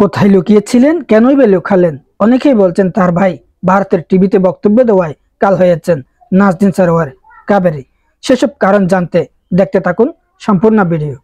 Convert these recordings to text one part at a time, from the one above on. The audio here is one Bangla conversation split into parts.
কোথায় লুকিয়েছিলেন, কেনই বা লুকালেন? অনেকেই বলছেন তার ভাই ভারতের টিভিতে বক্তব্য দেওয়ায় কাল হয়েছেন নাজনীন সরোয়ার কাবেরী। সেসব কারণ জানতে দেখতে থাকুন সম্পূর্ণ ভিডিও।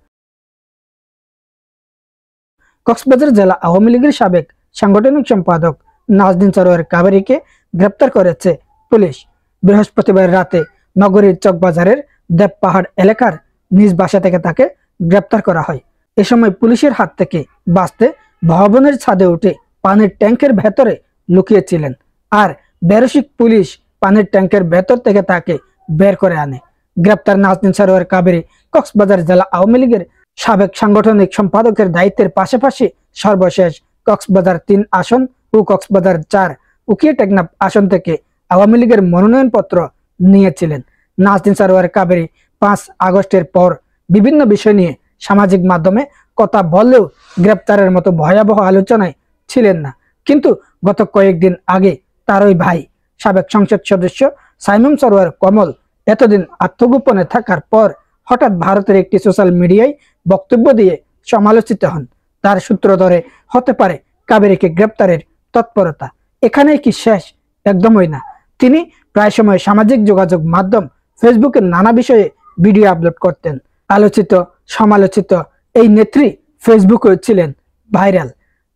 কক্সবাজার জেলা আওয়ামী লীগের সাবেক সাংগঠনিক সম্পাদক নাজনীন সরোয়ার কাবেরীকে গ্রেপ্তার করেছে পুলিশ। বৃহস্পতিবার রাতে নগরীর চকবাজারের দেবপাহাড় এলাকার নিজ বাসা থেকে তাকে গ্রেপ্তার করা হয়। এ সময় পুলিশের হাত থেকে বাঁচতে ভবনের ছাদে উঠে পানির ট্যাঙ্কের ভেতরে লুকিয়েছিলেন। আর বেরসিক পুলিশ পানির ট্যাঙ্কের ভেতর থেকে তাকে বের করে আনে। গ্রেপ্তার নাজনীন সরোয়ার কাবেরী কক্সবাজার জেলা আওয়ামী লীগের সাবেক সাংগঠনিক সম্পাদকের দায়িত্বের পাশাপাশি সর্বশেষ কক্সবাজার ৩ আসন ও কক্সবাজার ৪ উকিয়া টেকনাফ আসন থেকে আওয়ামী লীগের মনোনয়নপত্র নিয়েছিলেন। নাজনীন সরোয়ার কাবেরী ৫ আগস্টের পর বিভিন্ন বিষয় নিয়ে সামাজিক মাধ্যমে কথা বললেও গ্রেপ্তারের মতো ভয়াবহ আলোচনায় ছিলেন না। কিন্তু গত কয়েকদিন আগে তার ওই ভাই সাবেক সংসদ সদস্য সাইমন সরোয়ার কমল এতদিন আত্মগোপনে থাকার পর হঠাৎ ভারতের একটি সোশ্যাল মিডিয়ায় বক্তব্য দিয়ে সমালোচিত হন। তার সূত্র ধরে হতে পারে কাবেরীকে গ্রেপ্তারের তৎপরতা এখানেই কি শেষ? একদমই না। তিনি প্রায় সময় সামাজিক যোগাযোগ মাধ্যম ফেসবুকে নানা বিষয়ে ভিডিও আপলোড করতেন। আলোচিত সমালোচিত এই নেত্রী ফেসবুকে ছিলেন ভাইরাল।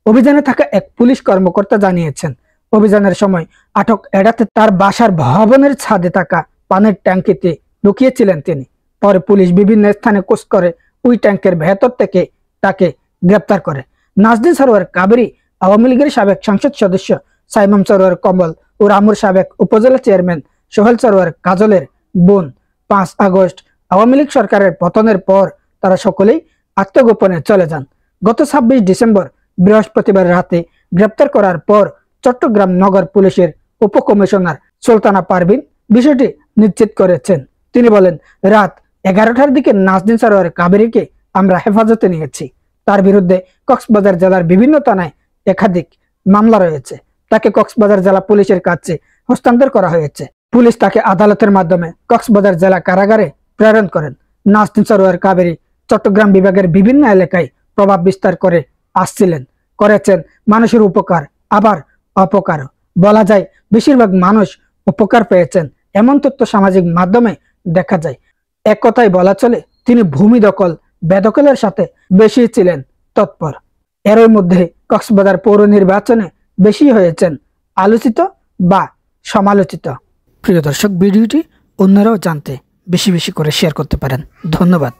অভিযানে থাকা এক পুলিশ কর্মকর্তা জানিয়েছেন, অভিযানের সময় আটক এড়াতে তার বাসার ভবনের ছাদে থাকা পানির ট্যাঙ্কিতে লুকিয়েছিলেন তিনি। পরে পুলিশ বিভিন্ন স্থানে খোঁজ করে ওই ট্যাঙ্কের ভেতর থেকে তাকে গ্রেপ্তার করে। নাজনীন সরোয়ার কাবেরী আওয়ামী লীগের সাবেক সংসদ সদস্য সাইমন সরোয়ার কমল ও রামুর সাবেক উপজেলা চেয়ারম্যান সোহেল সরোয়ার কাজলের বোন। ৫ আগস্ট আওয়ামী লীগ সরকারের পতনের পর তারা সকলেই আত্মগোপনে চলে যান। গত ২৬ ডিসেম্বর বৃহস্পতিবার রাতে গ্রেপ্তার করার পর চট্টগ্রাম নগর পুলিশের উপকমিশনার সুলতানা পারভিন বিষয়টি নিশ্চিত করেছেন। তিনি বলেন, রাত ১১টার দিকে নাজনীন সরোয়ার কাবেরীকে আমরা হেফাজতে নিয়েছি। তার বিরুদ্ধে কক্সবাজার জেলার বিভিন্ন থানায় একাধিক মামলা রয়েছে। তাকে কক্সবাজার জেলা পুলিশের কাছে হস্তান্তর করা হয়েছে। পুলিশ তাকে আদালতের মাধ্যমে কক্সবাজার জেলা কারাগারে প্রেরণ করেন। নাজনীন সরোয়ার কাবেরী চট্টগ্রাম বিভাগের বিভিন্ন এলাকায় প্রভাব বিস্তার করে আসছিলেন, করেছেন মানুষের উপকার আবার অপকারও। বলা যায় বেশিরভাগ মানুষ উপকার পেয়েছেন এমন তথ্য সামাজিক মাধ্যমে দেখা যায়। এক কথায় বলা চলে তিনি ভূমি দখল বেদখলের সাথে বেশি ছিলেন তৎপর। এরই মধ্যে কক্সবাজার পৌর নির্বাচনে বেশি হয়েছেন আলোচিত বা সমালোচিত। প্রিয় দর্শক, ভিডিওটি অন্যরাও জানতে বেশি বেশি করে শেয়ার করতে পারেন। ধন্যবাদ।